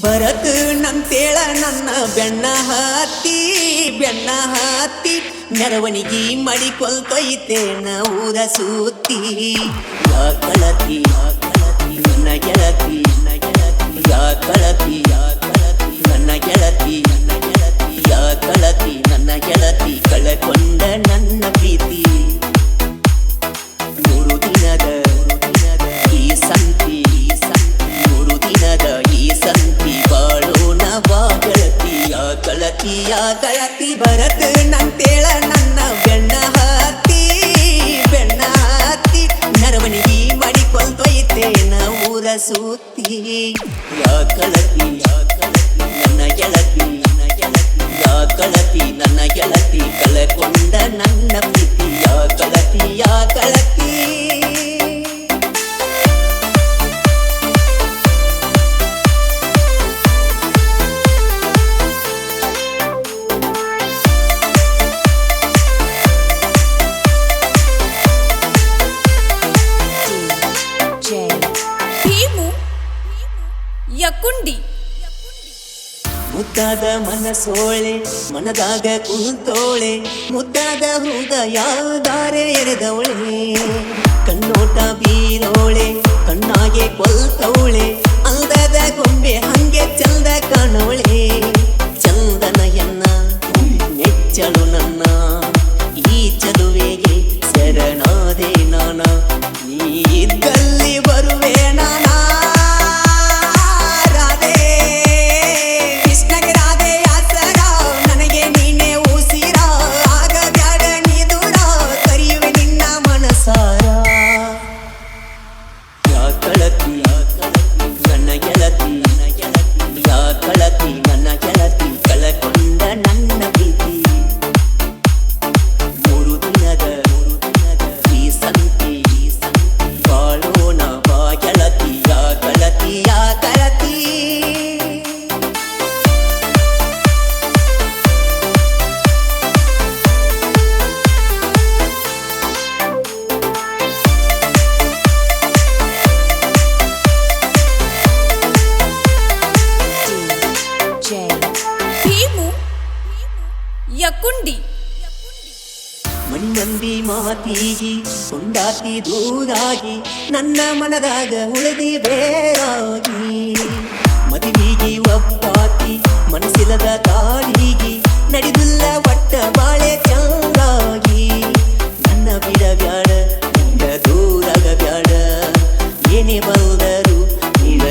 ಬರತ್ ನಂತೇಳ ನನ್ನ ಬೆಣ್ಣ ಹತ್ತಿ ಮೆರವಣಿಗೆ ಮಾಡಿಕೊಳ್ತೈತೇನ ಊರ ಸುತ್ತಿ ಯಾ ಕಳತಿ ನನ್ನ ಗೆಳತಿ ಯಾ ಕಳತಿ ನನ್ನ ಗೆಳತಿ ಯಾ ಕಳತಿ ನನ್ನ ಗೆಳತಿ ಕಳಕೊಂಡ ನನ್ನ ಪ್ರೀತಿ ಮೂರು ದಿನದ ಈ ಸಂತಿ ಮೂರು ದಿನದ ಈ ಸಂತಿ ಬಾಳೋಣ ಬಾ ಗೆಳತಿ ಯಾ ಕಳತಿ ಬರತ್ ನಂತೇಳ ನನ್ನ ಬೆಣ್ಣ ಹತ್ತಿ ಮೆರವಣಿಗೆ ಮಾಡಿಕೊಳ್ತೈತೇನ ಊರ ಸುತ್ತಿ ಯಾ ಕಳತಿ ನನ್ನ ಗೆಳತಿ ಯಾ ಕಳತಿ ನನ್ನ ಗೆಳತಿ ಕಳಕೊಂಡ ನನ್ನ ಪ್ರೀತಿ ಯಾ ಕಳತಿ ಯಕುಂಡಿ ಮುದ್ದಾದ ಮನಸೋಳೆ ಮನದಾಗ ಕುಂತೋಳೆ ಮುದ್ದಾದ ಹೃದಯದಾರೆ ಎರೆದವಳೆ ಕಣ್ಣೋಟ ಬೀರೋಳೆ ಕಣ್ಣಾಗೆ ಕೊಲ್ತವಳೆ ಅಂದದ ಗೊಂಬೆ ಹಂಗೆ ಚಂದ ಕಾಣವಳೆ ಚಂದನ ಎನ್ನ ನೆಚ್ಚಲು ನನ್ನ ಈ ಚದುವೆಗೆ ಶರಣಾದೆ ನಾನ ನೀ ಇದ್ದಲ್ಲಿ ಬರುವೆ ನಾನಾ ಯಕುಂಡಿ ಮಣ್ಣಂದಿ ಮಾತಿಗಿ ಕೊಂಡಾತಿ ದೂರಾಗಿ ನನ್ನ ಮನದಾಗ ಉಳಿದಿ ಬೇರಾಗಿ ಮದುವಿಗಿ ಒಪ್ಪಾತಿ ಮನಸ್ಸಿಲ್ಲದ ತಾಳಿಗಿ ನಡೆದಿಲ್ಲ ಒಟ್ಟ ಬಾಳೆ ಚಂದಾಗಿ ನನ್ನ ಬಿಡಬ್ಯಾಡ ದೂರಾಗ ಬ್ಯಾಡ ಏನೇ ಬಂದರು ನೀಡ